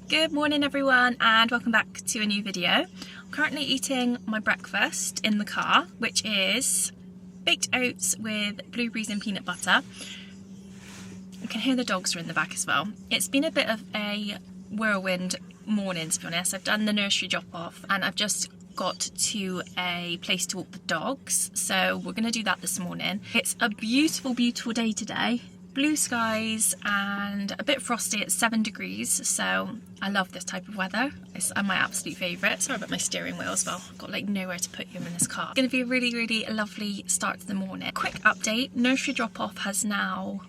Good morning everyone and welcome back to a new video. I'm currently eating my breakfast in the car, which is baked oats with blueberries and peanut butter. You can hear the dogs are in the back as well. It's been a bit of a whirlwind morning, to be honest. I've done the nursery drop off and I've just got to a place to walk the dogs, so we're going to do that this morning. It's a beautiful day today. Blue skies and a bit frosty at 7 degrees, so I love this type of weather. It's my absolute favourite. Sorry about my steering wheel as well. I've got like nowhere to put you in this car. It's going to be a really lovely start to the morning. Quick update, nursery drop off has now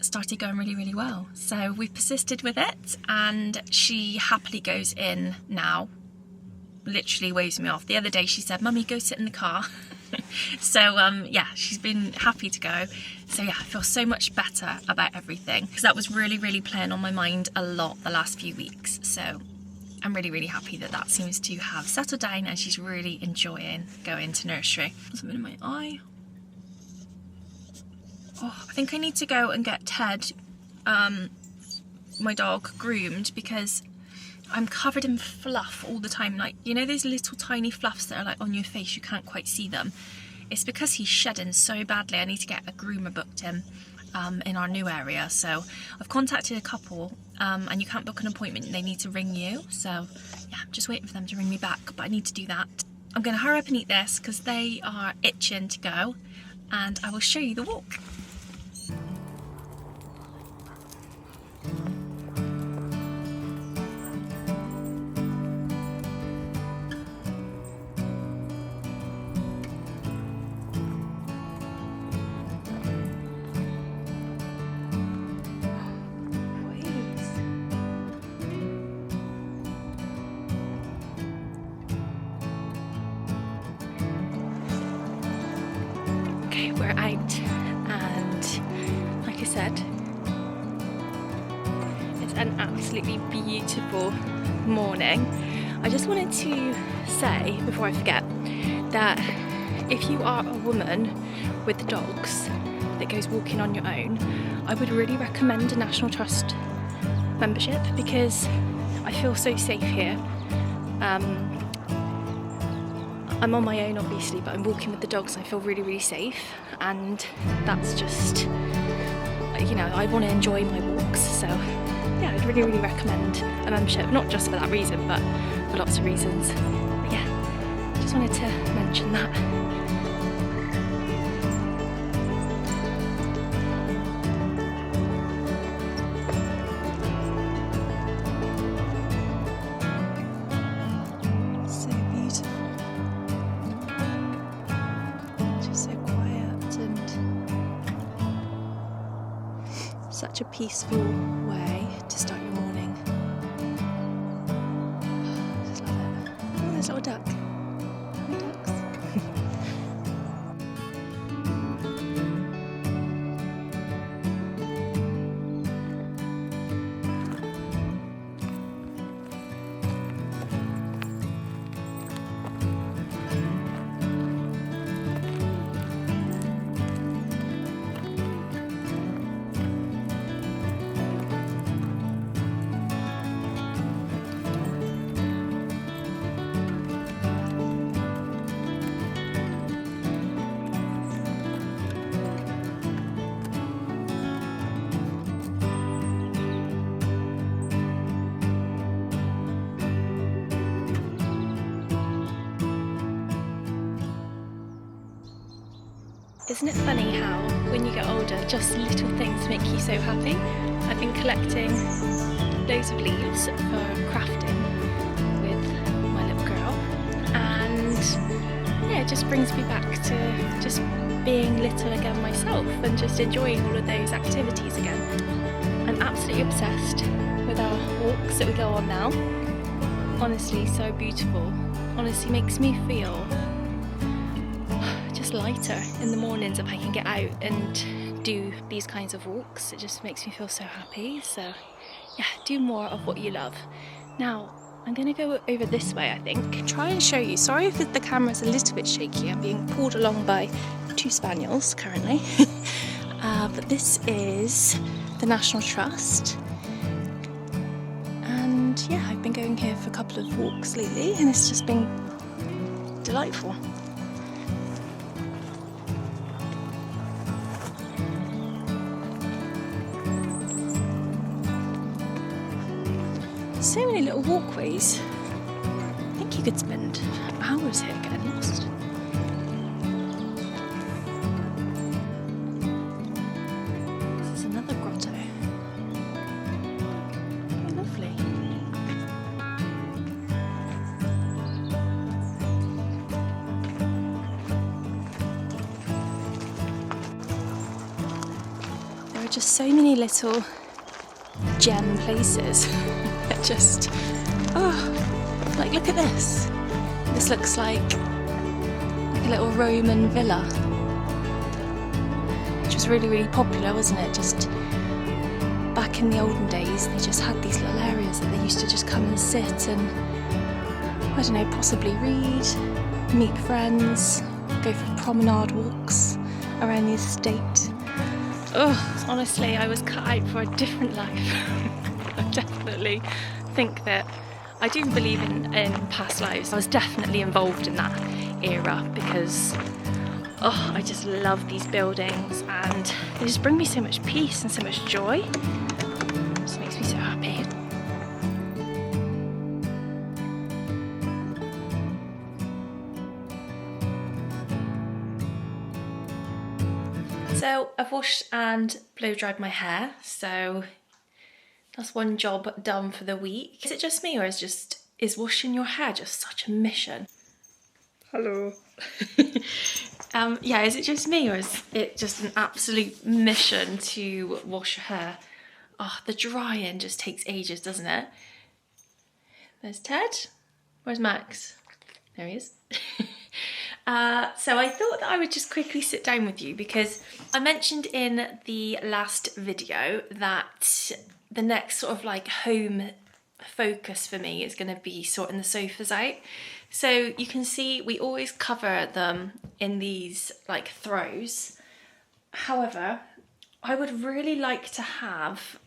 started going really well. So we've persisted with it and she happily goes in now. Literally waves me off. The other day she said, "Mummy, go sit in the car." So yeah, she's been happy to go. So yeah, I feel so much better about everything because that was really playing on my mind a lot the last few weeks. So I'm really happy that that seems to have settled down and she's really enjoying going to nursery. Something in my eye. Oh, I think I need to go and get Ted, my dog, groomed because I'm covered in fluff all the time. Like, you know those little tiny fluffs that are like on your face, you can't quite see them? It's because he's shedding so badly. I need to get a groomer booked in our new area. So I've contacted a couple and you can't book an appointment, they need to ring you. So yeah, I'm just waiting for them to ring me back, but I need to do that. I'm gonna hurry up and eat this because they are itching to go and I will show you the walk. We're out and like I said, it's an absolutely beautiful morning. I just wanted to say before I forget that if you are a woman with dogs that goes walking on your own, I would really recommend a National Trust membership because I feel so safe here. I'm on my own obviously, but I'm walking with the dogs and I feel really safe, and that's just, you know, I want to enjoy my walks, so yeah, I'd really recommend a membership, not just for that reason but for lots of reasons. But yeah, just wanted to mention that. Such a peaceful way to start your morning. I just love it. Oh, there's a little duck. Hi, ducks. Isn't it funny how when you get older just little things make you so happy? I've been collecting loads of leaves for crafting with my little girl, and yeah, it just brings me back to just being little again myself and just enjoying all of those activities again. I'm absolutely obsessed with our walks that we go on now. Honestly, so beautiful. Honestly makes me feel lighter in the mornings if I can get out and do these kinds of walks. It just makes me feel so happy. So yeah, do more of what you love. Now I'm gonna go over this way, I think. Try and show you. Sorry if the camera's a little bit shaky. I'm being pulled along by 2 spaniels currently. But this is the National Trust. And been going here for a couple of walks lately and it's just been delightful. So many little walkways. I think you could spend hours here getting lost. This is another grotto. Very lovely. There are just so many little gem places. Just, oh, like look at this. This looks like a little Roman villa, which was really, really popular, wasn't it? Just back in the olden days, they just had these little areas that they used to just come and sit and, I don't know, possibly read, meet friends, go for promenade walks around the estate. Oh, honestly, I was cut out for a different life. I definitely think that I do believe in past lives. I was definitely involved in that era because I just love these buildings and they just bring me so much peace and so much joy. It just makes me so happy. So I've washed and blow dried my hair, so that's one job done for the week. Is it just me or is washing your hair just such a mission? Hello. Yeah, is it just me or is it just an absolute mission to wash your hair? Oh, the drying just takes ages, doesn't it? There's Ted. Where's Max? There he is. So I thought that I would just quickly sit down with you because I mentioned in the last video that the next sort of like home focus for me is going to be sorting the sofas out. So you can see we always cover them in these like throws. However, I would really like to have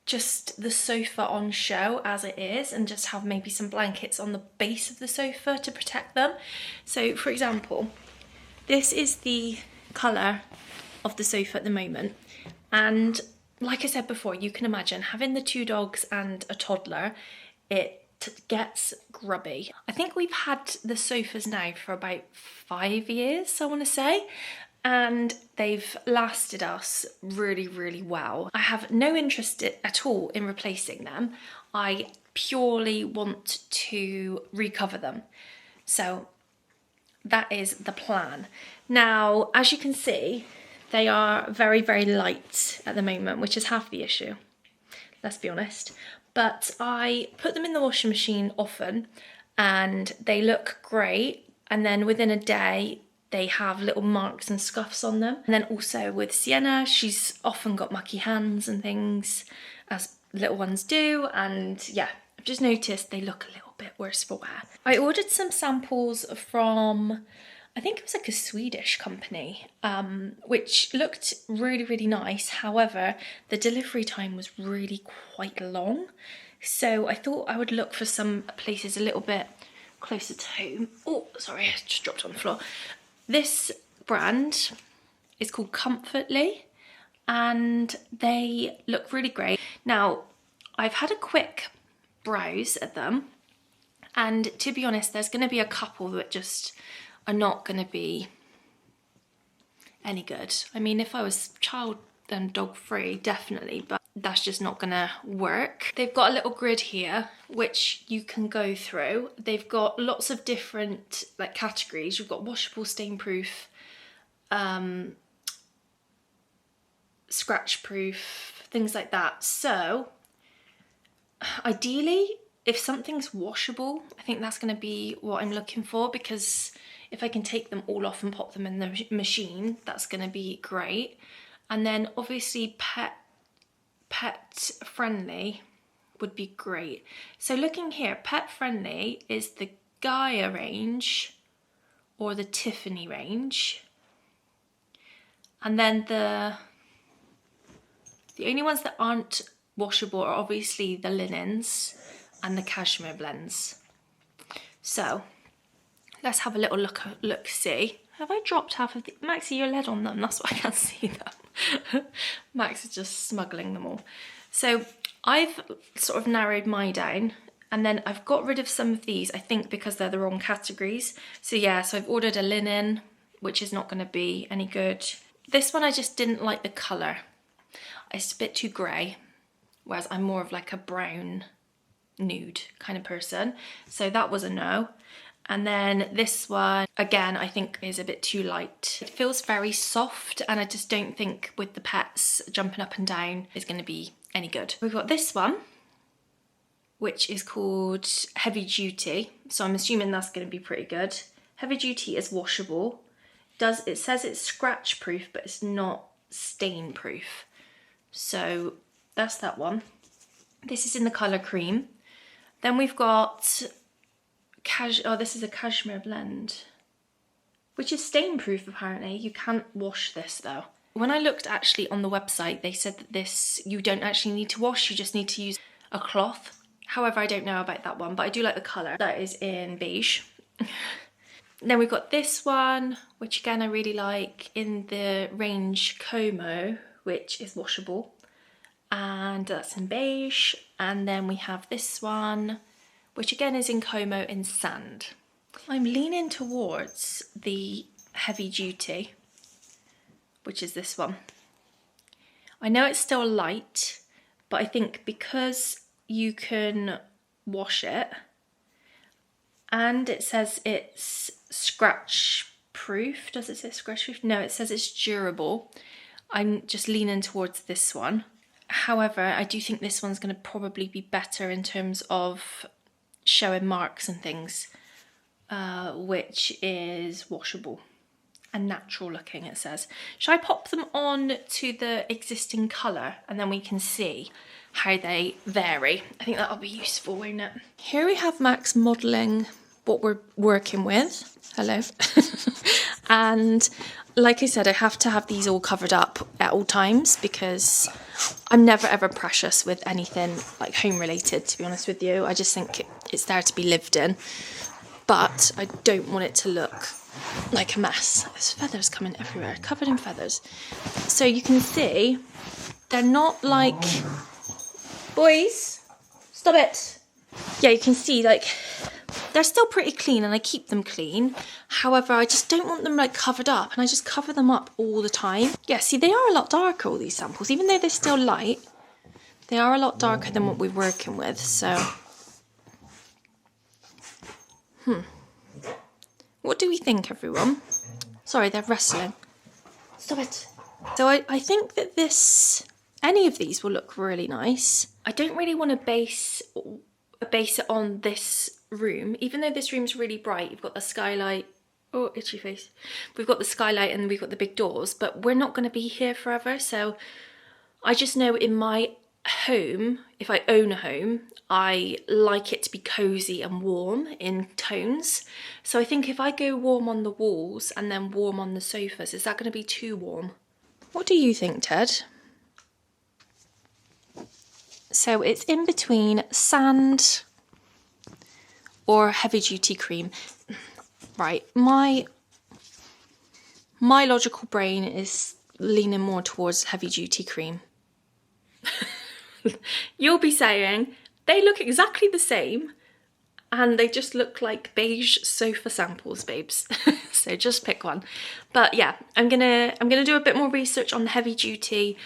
just the sofa on show as it is and just have maybe some blankets on the base of the sofa to protect them. So for example, this is the colour of the sofa at the moment, and like I said before, you can imagine having the two dogs and a toddler, it gets grubby. I think we've had the sofas now for about 5 years, I want to say, and they've lasted us really, really well. I have no interest at all in replacing them. I purely want to recover them. So that is the plan. Now, as you can see, they are very, very light at the moment, which is half the issue, let's be honest. But I put them in the washing machine often and they look great. And then within a day, they have little marks and scuffs on them. And then also with Sienna, she's often got mucky hands and things, as little ones do. And yeah, I've just noticed they look a little bit worse for wear. I ordered some samples from, I think it was like a Swedish company, which looked really, really nice. However, the delivery time was really quite long. So I thought I would look for some places a little bit closer to home. Oh, sorry, I just dropped on the floor. This brand is called Comfortly and they look really great. Now, I've had a quick browse at them and to be honest, there's going to be a couple that just are not going to be any good. I mean, if I was child and dog free, definitely, but that's just not gonna work. They've got a little grid here which you can go through. They've got lots of different like categories. You've got washable, stain proof, scratch proof, things like that. So ideally, if something's washable, I think that's going to be what I'm looking for, because if I can take them all off and pop them in the machine, that's going to be great. And then obviously pet friendly would be great. So looking here, pet friendly is the Gaia range or the Tiffany range. And then the only ones that aren't washable are obviously the linens. and the cashmere blends. So let's have a little look see. Have I dropped half of the... Maxie, your lead on them, that's why I can't see them. Max is just smuggling them all. So I've sort of narrowed mine down, and then I've got rid of some of these, I think because they're the wrong categories. So yeah, so I've ordered a linen, which is not going to be any good. This one I just didn't like the colour. It's a bit too grey, whereas I'm more of like a brown nude kind of person. So that was a no. And then this one, again, I think is a bit too light. It feels very soft, and I just don't think with the pets jumping up and down is going to be any good. We've got this one, which is called Heavy Duty. So I'm assuming that's going to be pretty good. Heavy Duty is washable. It says it's scratch proof, but it's not stain proof. So that's that one. This is in the colour cream. Then we've got this is a cashmere blend, which is stain proof apparently. You can't wash this though. When I looked actually on the website, they said that this, you don't actually need to wash, you just need to use a cloth. However, I don't know about that one, but I do like the colour. That is in beige. Then we've got this one, which again I really like, in the range Como, which is washable. And that's in beige. And then we have this one, which again is in Como in sand. I'm leaning towards the Heavy Duty, which is this one. I know it's still light, but I think because you can wash it, and it says it's scratch proof. Does it say scratch proof? No, it says it's durable. I'm just leaning towards this one. However, I do think this one's going to probably be better in terms of showing marks and things, which is washable and natural looking, it says. Shall I pop them on to the existing colour and then we can see how they vary? I think that'll be useful, won't it? Here we have Max modelling what we're working with. Hello. And like I said, I have to have these all covered up at all times because I'm never ever precious with anything like home related, to be honest with you. I just think it's there to be lived in, but I don't want it to look like a mess. There's feathers coming everywhere, covered in feathers. So you can see they're not like... Boys, stop it. Yeah, you can see like they're still pretty clean and I keep them clean. However, I just don't want them like covered up, and I just cover them up all the time. Yeah, see, they are a lot darker, all these samples. Even though they're still light, they are a lot darker than what we're working with, so... What do we think, everyone? Sorry, they're wrestling. Stop it. So I think that any of these will look really nice. I don't really want to base it on this room, even though this room's really bright. You've got the skylight. Oh, itchy face. We've got the skylight and we've got the big doors, but we're not going to be here forever. So I just know in my home, if I own a home, I like it to be cozy and warm in tones. So I think if I go warm on the walls and then warm on the sofas, is that going to be too warm? What do you think, Ted? So it's in between sand or heavy duty cream. Right, my logical brain is leaning more towards heavy duty cream. You'll be saying, they look exactly the same and they just look like beige sofa samples, babes. So just pick one. But yeah, I'm gonna do a bit more research on the heavy duty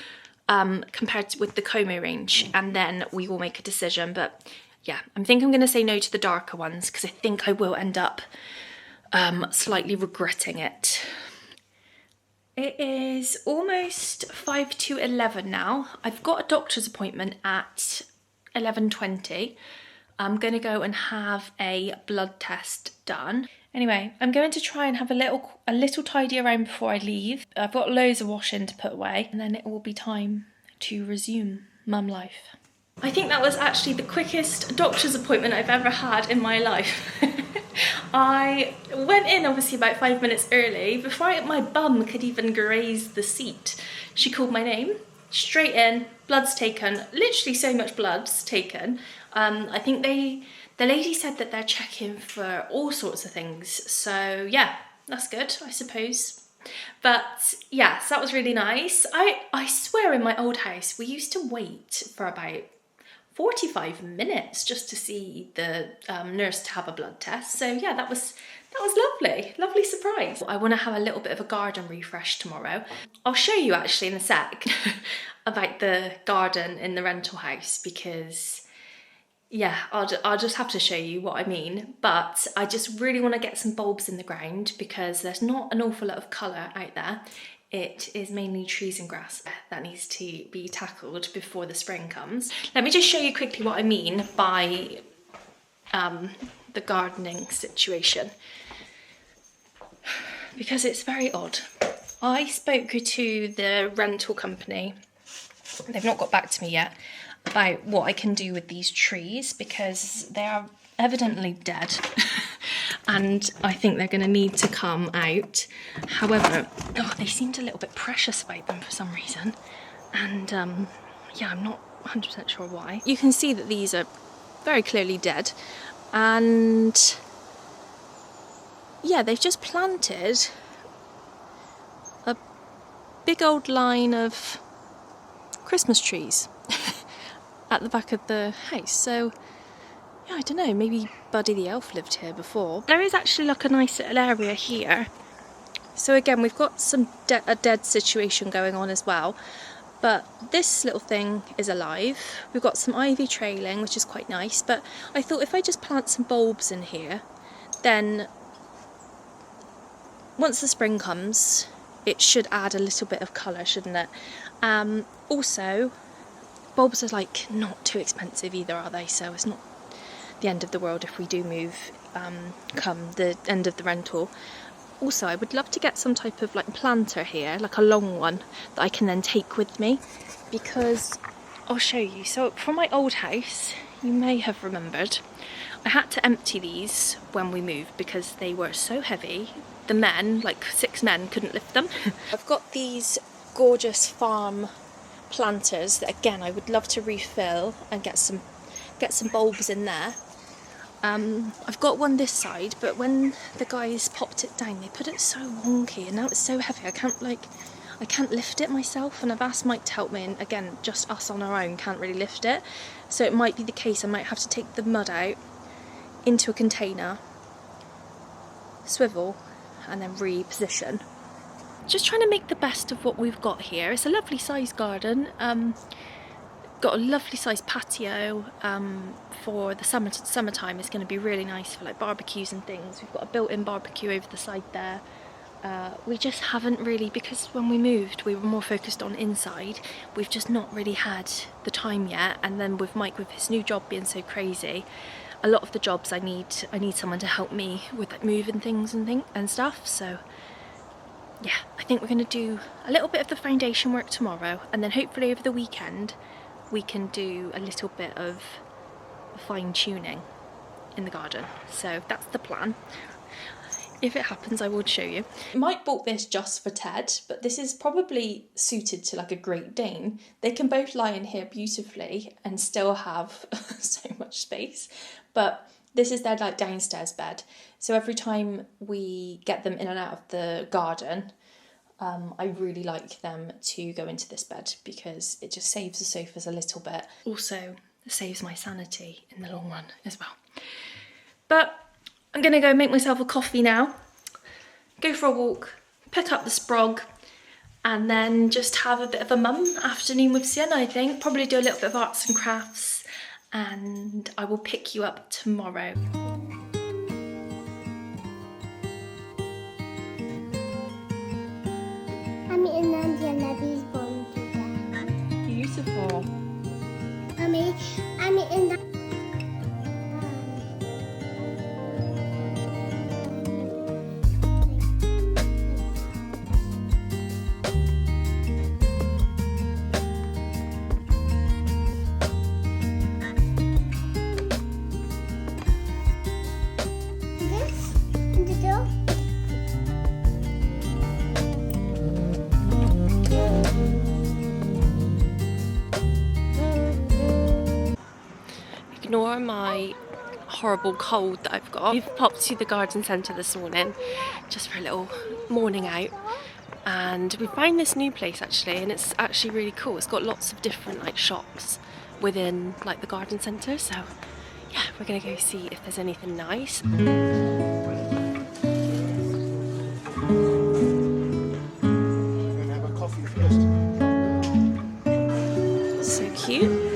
compared with the Como range, and then we will make a decision. But yeah, I think I'm gonna say no to the darker ones because I think I will end up slightly regretting it. It is almost 5 to 11 now. I've got a doctor's appointment at 11:20. I'm going to go and have a blood test done. Anyway, I'm going to try and have a little tidy around before I leave. I've got loads of washing to put away, and then it will be time to resume mum life. I think that was actually the quickest doctor's appointment I've ever had in my life. I went in obviously about 5 minutes early. Before my bum could even graze the seat, she called my name, straight in, blood's taken, literally so much blood's taken. I think the lady said that they're checking for all sorts of things. So yeah, that's good, I suppose. But yes, that was really nice. I swear in my old house, we used to wait for about 45 minutes just to see the nurse to have a blood test. So yeah, that was lovely surprise. I want to have a little bit of a garden refresh tomorrow. I'll show you actually in a sec about the garden in the rental house, because yeah, I'll just have to show you what I mean. But I just really want to get some bulbs in the ground because there's not an awful lot of colour out there. It is mainly trees and grass that needs to be tackled before the spring comes. Let me just show you quickly what I mean by the gardening situation, because it's very odd. I spoke to the rental company. They've not got back to me yet about what I can do with these trees because they are evidently dead and I think they're going to need to come out. However, they seemed a little bit precious about them for some reason, and yeah, I'm not 100% sure why. You can see that these are very clearly dead, and yeah, they've just planted a big old line of Christmas trees at the back of the house. So yeah, I don't know, maybe Buddy the Elf lived here before. There is actually like a nice little area here. So again, we've got a dead situation going on as well, but this little thing is alive. We've got some ivy trailing, which is quite nice, but I thought if I just plant some bulbs in here, then once the spring comes, it should add a little bit of colour, shouldn't it? Also, bulbs are like not too expensive either, are they? So it's not the end of the world if we do move come the end of the rental. Also, I would love to get some type of like planter here, like a long one that I can then take with me, because I'll show you. So from my old house, you may have remembered, I had to empty these when we moved because they were so heavy. The men, like 6 men, couldn't lift them. I've got these gorgeous farm planters that again I would love to refill and get some bulbs in there. I've got one this side, but when the guys popped it down, they put it so wonky, and now it's so heavy I can't lift it myself, and I've asked Mike to help me, and again, just us on our own can't really lift it. So it might be the case I might have to take the mud out into a container, swivel, and then reposition. Just trying to make the best of what we've got here. It's a lovely sized garden. Got a lovely sized patio for the summertime. It's going to be really nice for like barbecues and things. We've got a built-in barbecue over the side there. We just haven't really, because when we moved we were more focused on inside. We've just not really had the time yet, and then with Mike, with his new job being so crazy, a lot of the jobs I need someone to help me with like moving things and stuff. So yeah, I think we're going to do a little bit of the foundation work tomorrow, and then hopefully over the weekend we can do a little bit of fine-tuning in the garden. So that's the plan. If it happens, I will show you. Mike bought this just for Ted, but this is probably suited to like a Great Dane. They can both lie in here beautifully and still have so much space, but this is their like downstairs bed. So every time we get them in and out of the garden, I really like them to go into this bed because it just saves the sofas a little bit. Also, it saves my sanity in the long run as well. But I'm gonna go make myself a coffee now, go for a walk, pick up the sprog, and then just have a bit of a mum afternoon with Sienna, I think. Probably do a little bit of arts and crafts, and I will pick you up tomorrow. Beautiful. I'm in the my horrible cold that I've got. We've popped to the garden centre this morning just for a little morning out, and we found this new place actually, and it's actually really cool. It's got lots of different like shops within like the garden centre, so yeah, we're gonna go see if there's anything nice. So cute.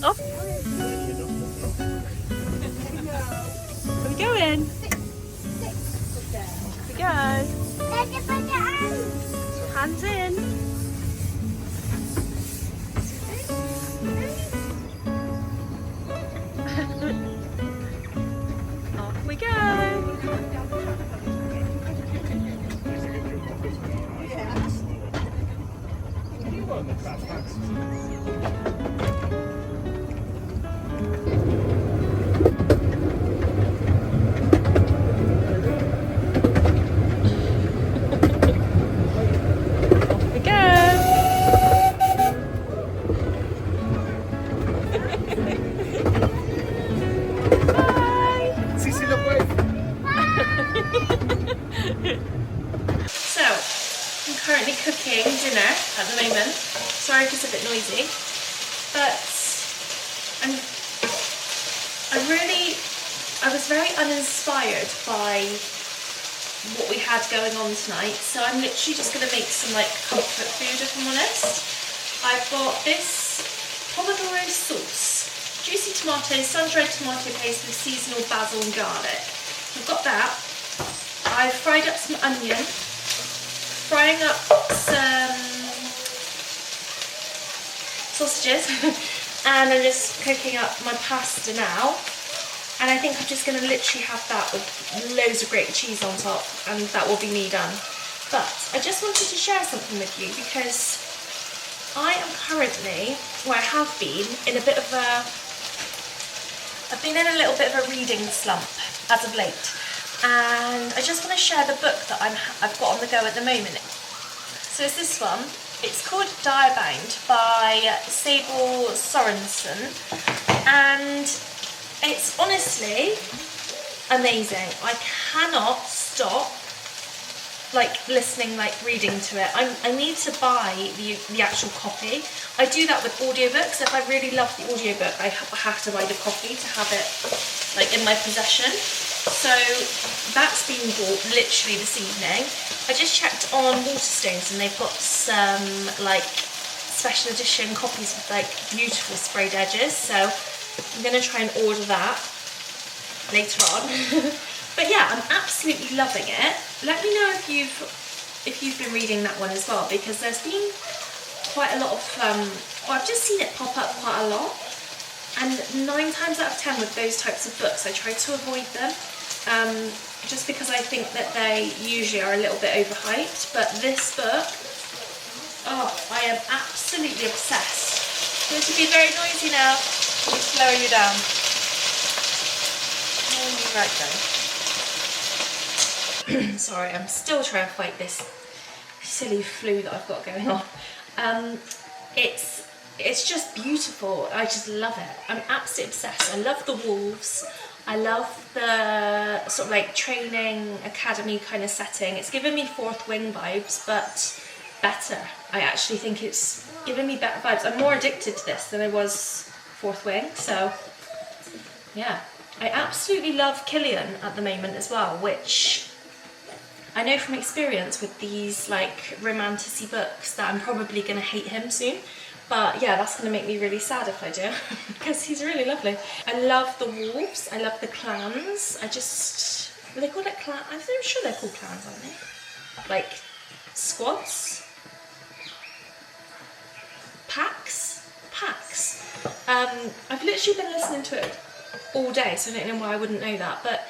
Off. Where we going? Here we go. Hands in. Off we go. So, I'm currently cooking dinner at the moment. Sorry if it's a bit noisy, but I was very uninspired by what we had going on tonight, so I'm literally just going to make some like comfort food if I'm honest. I've got this pomodoro sauce, juicy tomatoes, sun-dried tomato paste with seasonal basil and garlic. I've got that. I've fried up some onion, frying up some sausages, and I'm just cooking up my pasta now. And I think I'm just going to literally have that with loads of grated cheese on top, and that will be me done. But I just wanted to share something with you because I am currently, or I have been, in a bit of a, I've been in a little bit of a reading slump as of late. And I just want to share the book that I've got on the go at the moment. So it's this one. It's called Diabound by Sable Sorensen, and it's honestly amazing. I cannot stop listening, reading to it. I need to buy the actual copy. I do that with audiobooks. If I really love the audiobook, I have to buy the copy to have it in my possession. So that's been bought literally this evening. I just checked on Waterstones and they've got some special edition copies with beautiful sprayed edges. So I'm going to try and order that later on. But yeah, I'm absolutely loving it. Let me know if you've been reading that one as well, because there's been quite a lot of I've just seen it pop up quite a lot, and 9 times out of 10 with those types of books I try to avoid them, just because I think that they usually are a little bit overhyped. But this book, oh, I am absolutely obsessed. It's going to be very noisy now. Let me slow you down. Right then. Sorry, I'm still trying to fight this silly flu that I've got going on. It's just beautiful. I just love it. I'm absolutely obsessed. I love the wolves. I love the sort of training academy kind of setting. It's given me Fourth Wing vibes, but better. I actually think it's given me better vibes. I'm more addicted to this than I was Fourth Wing, so yeah. I absolutely love Killian at the moment as well, which I know from experience with these romantic-y books that I'm probably going to hate him soon. But yeah, that's going to make me really sad if I do, because he's really lovely. I love the wolves, I love the clans. I just They call it clans. I'm sure they're called clans, aren't they? Like squads, packs. I've literally been listening to it all day, so I don't know why I wouldn't know that. But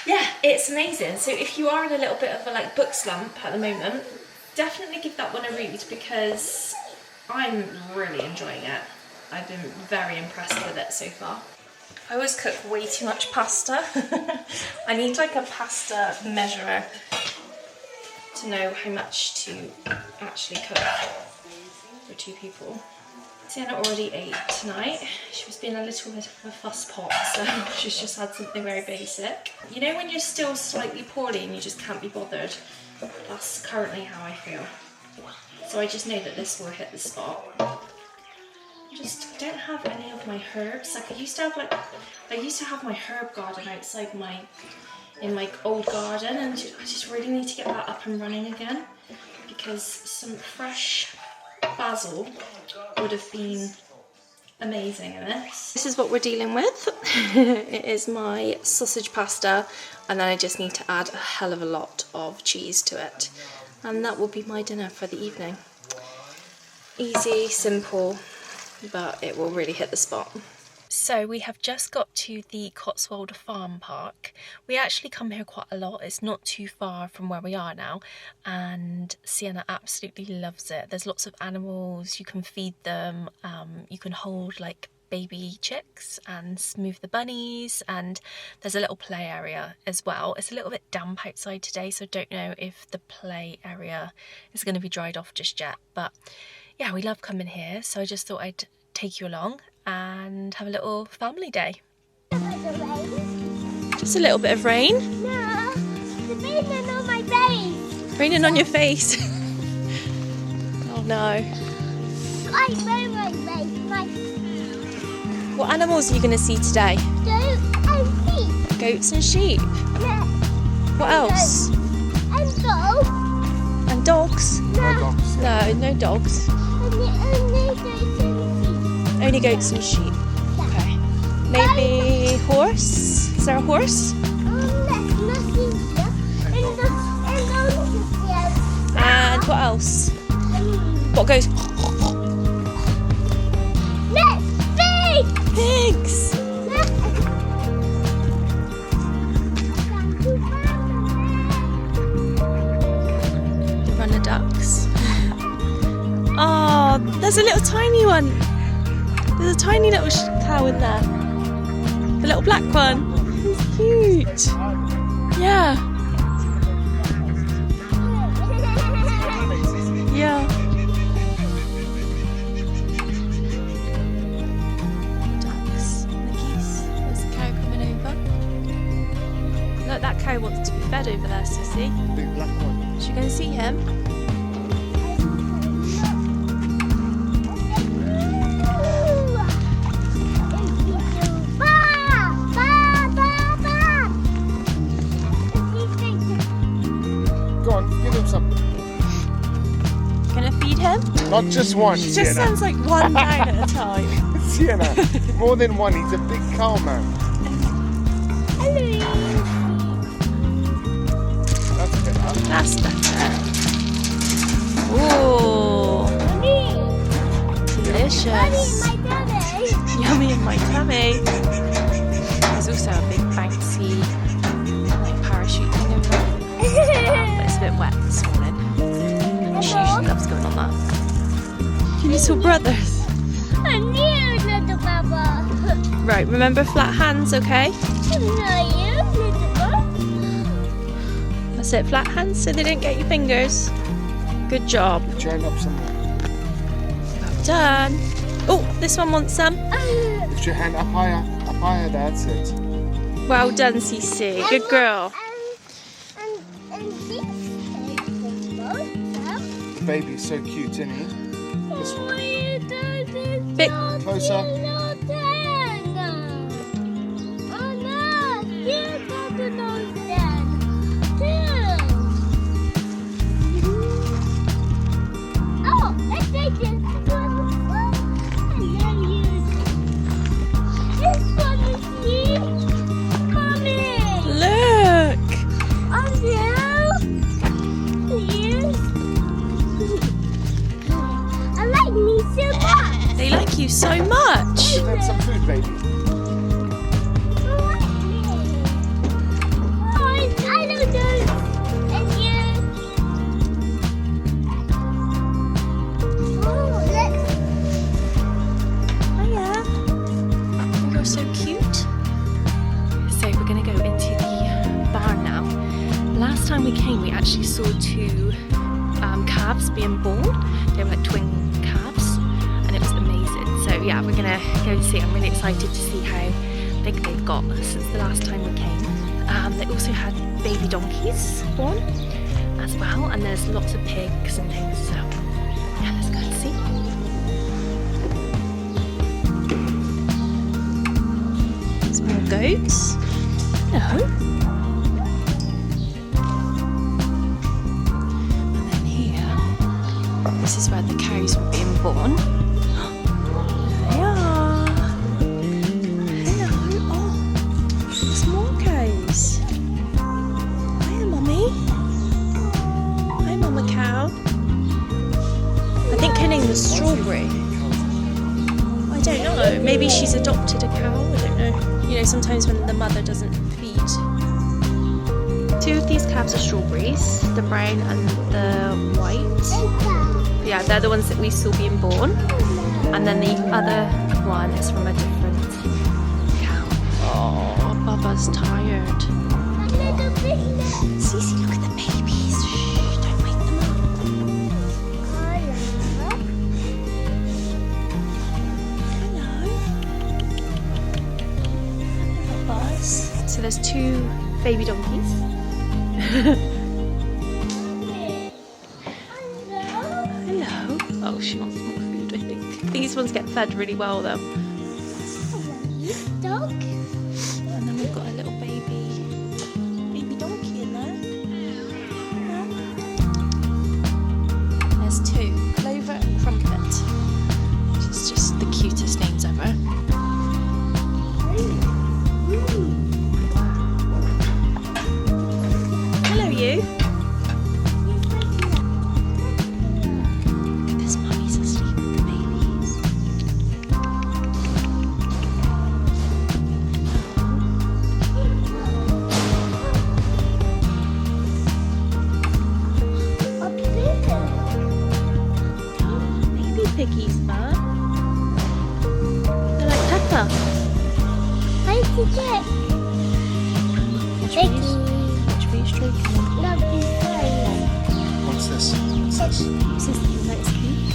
yeah, it's amazing. So if you are in a little bit of a like book slump at the moment, definitely give that one a read because I'm really enjoying it. I've been very impressed with it so far. I always cook way too much pasta. I need like a pasta measurer to know how much to actually cook for 2 people. Sienna already ate tonight. She was being a little bit of a fuss pot, so she's just had something very basic. You know when you're still slightly poorly and you just can't be bothered? That's currently how I feel. So I just know that this will hit the spot. Just don't have any of my herbs. Like I used to have my herb garden outside in my old garden, and I just really need to get that up and running again because some fresh basil would have been amazing in this. This is what we're dealing with. It is my sausage pasta, and then I just need to add a hell of a lot of cheese to it, and that will be my dinner for the evening. Easy, simple, but it will really hit the spot. So we have just got to the Cotswold Farm Park. We actually come here quite a lot. It's not too far from where we are now, and Sienna absolutely loves it. There's lots of animals, you can feed them, you can hold like baby chicks and move the bunnies, and there's a little play area as well. It's a little bit damp outside today, so I don't know if the play area is going to be dried off just yet, but yeah, we love coming here, so I just thought I'd take you along and have a little family day. Just a little bit of rain? No, it's raining on my face. Raining on your face? Oh no. I burn my face. What animals are you going to see today? Goats and sheep. Goats and sheep? Yeah. What else? And dogs. And dogs? No. No dogs. Only goats and sheep. Okay. Maybe horse? Is there a horse? And what else? What goes? Pigs! Run the ducks. Oh, there's a little tiny one. There's a tiny little cow in there. The little black one. It's cute. Yeah. Yeah. Ducks and the geese. There's a cow coming over. Look, that cow wants to be fed over there, Sissy. Big black one. Should we go and see him? Not just one, It just Sienna. sounds like one down at a time. Sienna, more than one. He's a big cow man. That's better. That's better. Ooh, delicious. Yummy in my tummy. There's also a big bouncy like parachute thing over there. But it's a bit wet this morning. She usually loves going on that. Your little brothers. I need little Papa. Right, remember flat hands, okay? That's it, flat hands so they don't get your fingers. Good job. Join up some more. Well done. Oh, this one wants some. Lift your hand up higher, that's it. Well done, Cece. Good girl. The baby's so cute, isn't he? This one. Bit Closer. last time we came, we actually saw two calves being born. They were like twin calves, and it was amazing. So yeah, we're gonna go see. I'm really excited to see how big they've got since the last time we came. They also had baby donkeys born as well, and there's lots of pigs and things. So yeah, let's go and see. Some more goats. Hello. This is where the cows were being born. There they are. Hello. Oh, there's more cows. Hiya, Mummy. Hi, Mama Cow. I think her name was Strawberry. I don't know. Maybe she's adopted a cow. I don't know. You know, sometimes when the mother doesn't feed. Two of these calves are strawberries, the brown and the white. Yeah, they're the ones that we saw being born. And then the other one is from a different cow. Oh, Bubba's tired. Cece, look at the babies. Shh, don't wake them up. Hello. Buzz. So there's two baby donkeys. Oh, she wants more food, I think. These ones get fed really well though. Dog. And then we've got a little baby donkey in there. There's two, Clover and Crumpet, which is just the cutest names ever. Hello, you. Piggies, Bub. They're like Peppa. I forget. Which way are you stroking? Love you What's this? What's this? This is the let's peek.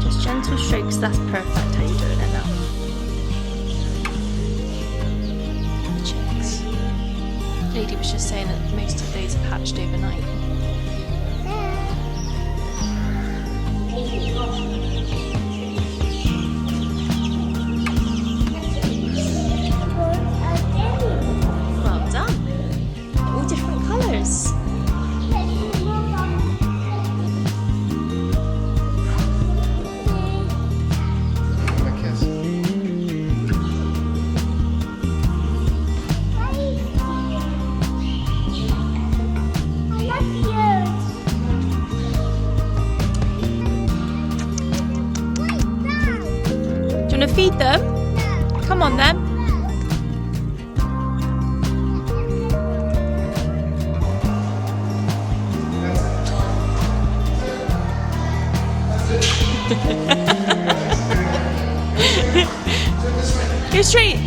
Just gentle strokes, that's perfect how you're doing it now. The chicks. Lady was just saying that most of those are hatched overnight. Well done. All different colours. My kiss. Do you want to feed them? Come on then. Go straight.